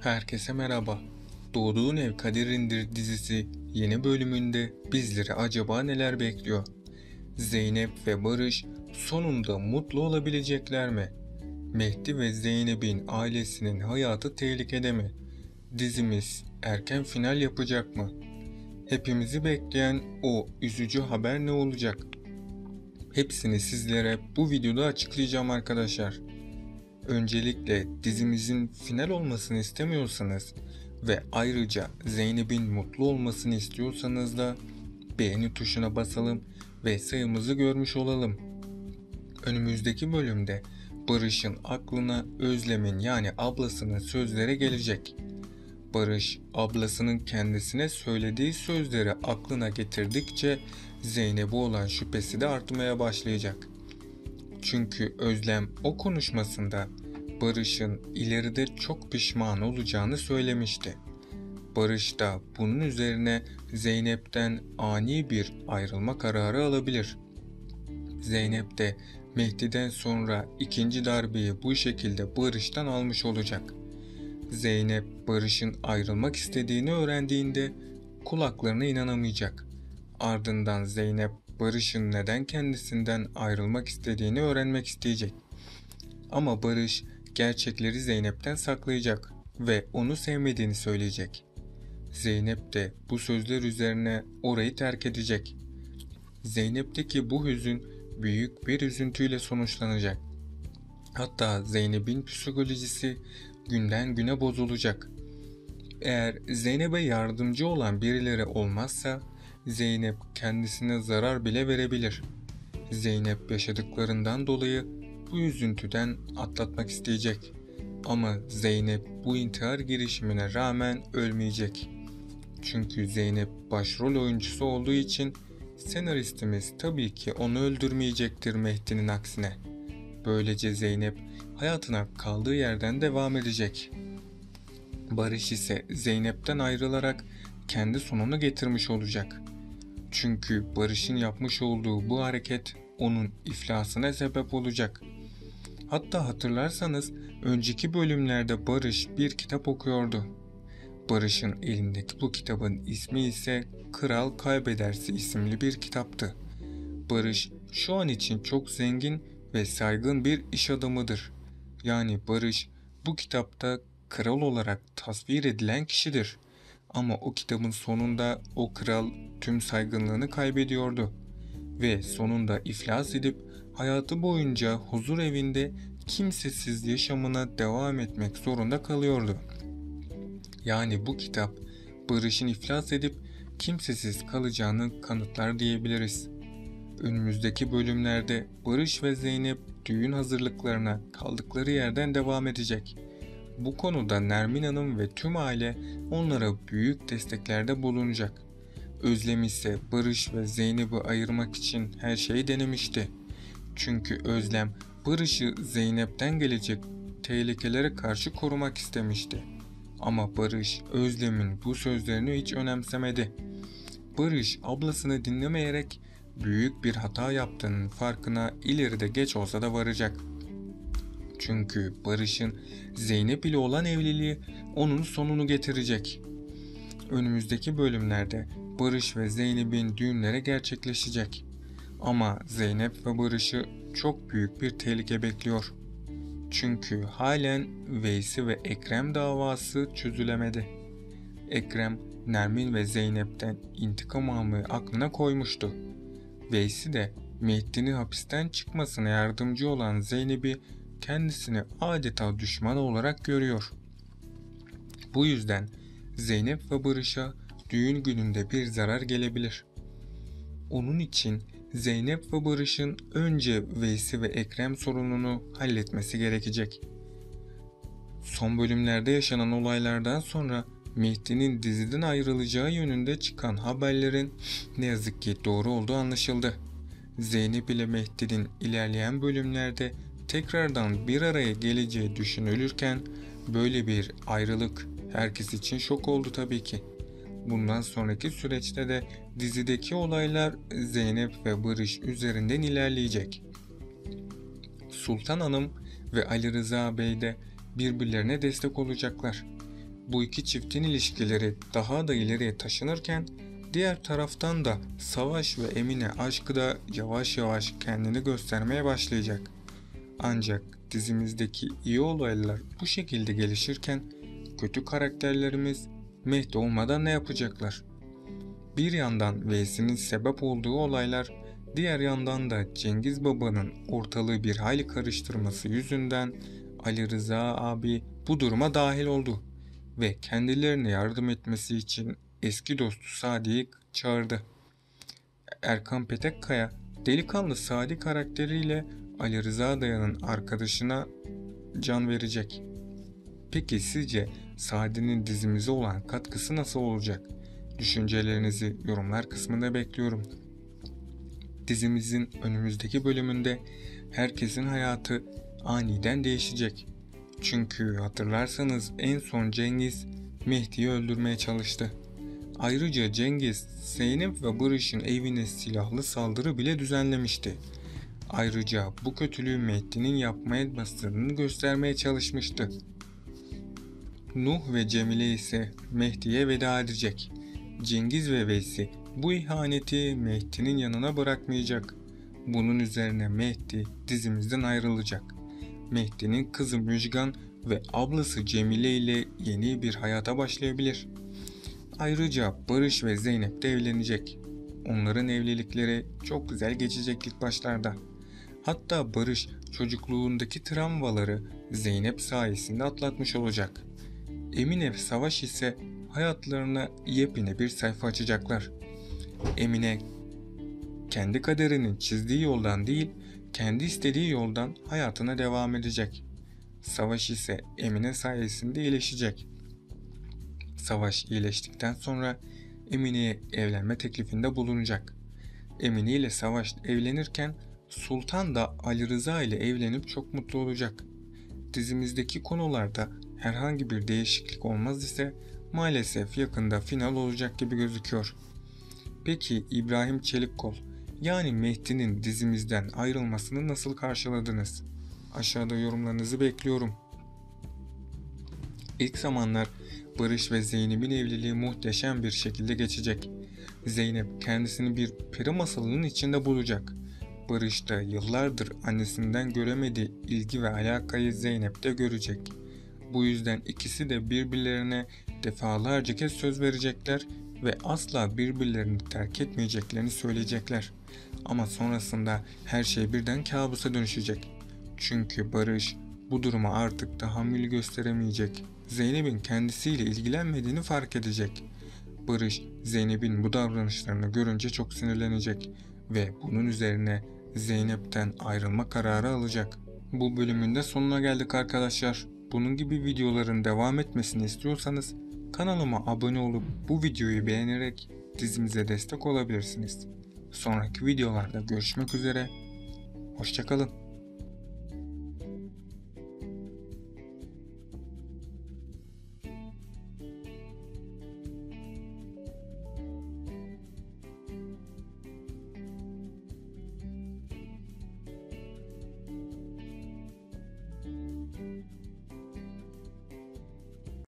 Herkese merhaba. Doğduğun Ev Kaderindir dizisi yeni bölümünde bizleri acaba neler bekliyor? Zeynep ve Barış sonunda mutlu olabilecekler mi? Mehdi ve Zeynep'in ailesinin hayatı tehlikede mi? Dizimiz erken final yapacak mı? Hepimizi bekleyen o üzücü haber ne olacak? Hepsini sizlere bu videoda açıklayacağım arkadaşlar. Öncelikle dizimizin final olmasını istemiyorsanız ve ayrıca Zeynep'in mutlu olmasını istiyorsanız da beğeni tuşuna basalım ve sayımızı görmüş olalım. Önümüzdeki bölümde Barış'ın aklına Özlem'in yani ablasının sözleri gelecek. Barış ablasının kendisine söylediği sözleri aklına getirdikçe Zeynep'e olan şüphesi de artmaya başlayacak. Çünkü Özlem o konuşmasında Barış'ın ileride çok pişman olacağını söylemişti. Barış da bunun üzerine Zeynep'ten ani bir ayrılma kararı alabilir. Zeynep de Mehdi'den sonra ikinci darbeyi bu şekilde Barış'tan almış olacak. Zeynep Barış'ın ayrılmak istediğini öğrendiğinde kulaklarına inanamayacak. Ardından Zeynep Barış'ın neden kendisinden ayrılmak istediğini öğrenmek isteyecek. Ama Barış gerçekleri Zeynep'ten saklayacak ve onu sevmediğini söyleyecek. Zeynep de bu sözler üzerine orayı terk edecek. Zeynep'teki bu hüzün büyük bir üzüntüyle sonuçlanacak. Hatta Zeynep'in psikolojisi günden güne bozulacak. Eğer Zeynep'e yardımcı olan birileri olmazsa Zeynep kendisine zarar bile verebilir. Zeynep yaşadıklarından dolayı bu üzüntüden atlatmak isteyecek. Ama Zeynep bu intihar girişimine rağmen ölmeyecek. Çünkü Zeynep başrol oyuncusu olduğu için senaristimiz tabii ki onu öldürmeyecektir Mehdi'nin aksine. Böylece Zeynep hayatına kaldığı yerden devam edecek. Barış ise Zeynep'ten ayrılarak kendi sonunu getirmiş olacak. Çünkü Barış'ın yapmış olduğu bu hareket onun iflasına sebep olacak. Hatta hatırlarsanız önceki bölümlerde Barış bir kitap okuyordu. Barış'ın elindeki bu kitabın ismi ise Kral Kaybederse isimli bir kitaptı. Barış şu an için çok zengin ve saygın bir iş adamıdır. Yani Barış bu kitapta kral olarak tasvir edilen kişidir. Ama o kitabın sonunda o kral tüm saygınlığını kaybediyordu ve sonunda iflas edip hayatı boyunca huzur evinde kimsesiz yaşamına devam etmek zorunda kalıyordu. Yani bu kitap Barış'ın iflas edip kimsesiz kalacağını kanıtlar diyebiliriz. Önümüzdeki bölümlerde Barış ve Zeynep düğün hazırlıklarına kaldıkları yerden devam edecek. Bu konuda Nermin Hanım ve tüm aile onlara büyük desteklerde bulunacak. Özlem ise Barış ve Zeynep'i ayırmak için her şeyi denemişti. Çünkü Özlem Barış'ı Zeynep'ten gelecek tehlikelere karşı korumak istemişti. Ama Barış Özlem'in bu sözlerini hiç önemsemedi. Barış ablasını dinlemeyerek büyük bir hata yaptığının farkına ileride geç olsa da varacak. Çünkü Barış'ın Zeynep ile olan evliliği onun sonunu getirecek. Önümüzdeki bölümlerde Barış ve Zeynep'in düğünleri gerçekleşecek. Ama Zeynep ve Barış'ı çok büyük bir tehlike bekliyor. Çünkü halen Veysi ve Ekrem davası çözülemedi. Ekrem, Nermin ve Zeynep'ten intikam almayı aklına koymuştu. Veysi de Mehdi'nin hapisten çıkmasına yardımcı olan Zeynep'i kendisini adeta düşman olarak görüyor. Bu yüzden Zeynep ve Barış'a düğün gününde bir zarar gelebilir. Onun için Zeynep ve Barış'ın önce Veysi ve Ekrem sorununu halletmesi gerekecek. Son bölümlerde yaşanan olaylardan sonra Mehdi'nin diziden ayrılacağı yönünde çıkan haberlerin ne yazık ki doğru olduğu anlaşıldı. Zeynep ile Mehdi'nin ilerleyen bölümlerde tekrardan bir araya geleceği düşünülürken böyle bir ayrılık herkes için şok oldu tabii ki. Bundan sonraki süreçte de dizideki olaylar Zeynep ve Barış üzerinden ilerleyecek. Sultan Hanım ve Ali Rıza Bey de birbirlerine destek olacaklar. Bu iki çiftin ilişkileri daha da ileriye taşınırken diğer taraftan da Savaş ve Emine aşkı da yavaş yavaş kendini göstermeye başlayacak. Ancak dizimizdeki iyi olaylar bu şekilde gelişirken kötü karakterlerimiz Mehdi olmadan ne yapacaklar? Bir yandan Veysi'nin sebep olduğu olaylar, diğer yandan da Cengiz Baba'nın ortalığı bir hayli karıştırması yüzünden Ali Rıza abi bu duruma dahil oldu ve kendilerine yardım etmesi için eski dostu Sadi'yi çağırdı. Erkan Petekkaya, delikanlı Sadi karakteriyle Ali Rıza Dayan'ın arkadaşına can verecek. Peki sizce Sadi'nin dizimize olan katkısı nasıl olacak? Düşüncelerinizi yorumlar kısmında bekliyorum. Dizimizin önümüzdeki bölümünde herkesin hayatı aniden değişecek. Çünkü hatırlarsanız en son Cengiz Mehdi'yi öldürmeye çalıştı. Ayrıca Cengiz, Zeynep ve Barış'ın evine silahlı saldırı bile düzenlemişti. Ayrıca bu kötülüğü Mehdi'nin yapmaya bastığını göstermeye çalışmıştı. Nuh ve Cemile ise Mehdi'ye veda edecek. Cengiz ve Veysi bu ihaneti Mehdi'nin yanına bırakmayacak. Bunun üzerine Mehdi dizimizden ayrılacak. Mehdi'nin kızı Müjgan ve ablası Cemile ile yeni bir hayata başlayabilir. Ayrıca Barış ve Zeynep de evlenecek. Onların evlilikleri çok güzel geçecek ilk başlarda. Hatta Barış çocukluğundaki travmaları Zeynep sayesinde atlatmış olacak. Emine ve Savaş ise hayatlarına yepyeni bir sayfa açacaklar. Emine kendi kaderinin çizdiği yoldan değil, kendi istediği yoldan hayatına devam edecek. Savaş ise Emine sayesinde iyileşecek. Savaş iyileştikten sonra Emine'ye evlenme teklifinde bulunacak. Emine ile Savaş evlenirken Sultan da Ali Rıza ile evlenip çok mutlu olacak. Dizimizdeki konularda herhangi bir değişiklik olmaz ise maalesef yakında final olacak gibi gözüküyor. Peki İbrahim Çelikkol yani Mehdi'nin dizimizden ayrılmasını nasıl karşıladınız? Aşağıda yorumlarınızı bekliyorum. İlk zamanlar Barış ve Zeynep'in evliliği muhteşem bir şekilde geçecek. Zeynep kendisini bir peri masalının içinde bulacak. Barış da yıllardır annesinden göremediği ilgi ve alakayı Zeynep'te görecek. Bu yüzden ikisi de birbirlerine defalarca kez söz verecekler ve asla birbirlerini terk etmeyeceklerini söyleyecekler. Ama sonrasında her şey birden kabusa dönüşecek. Çünkü Barış bu duruma artık tahammül gösteremeyecek. Zeynep'in kendisiyle ilgilenmediğini fark edecek. Barış, Zeynep'in bu davranışlarını görünce çok sinirlenecek ve bunun üzerine Zeynep'ten ayrılma kararı alacak. Bu bölümün de sonuna geldik arkadaşlar. Bunun gibi videoların devam etmesini istiyorsanız kanalıma abone olup bu videoyu beğenerek dizimize destek olabilirsiniz. Sonraki videolarda görüşmek üzere. Hoşça kalın.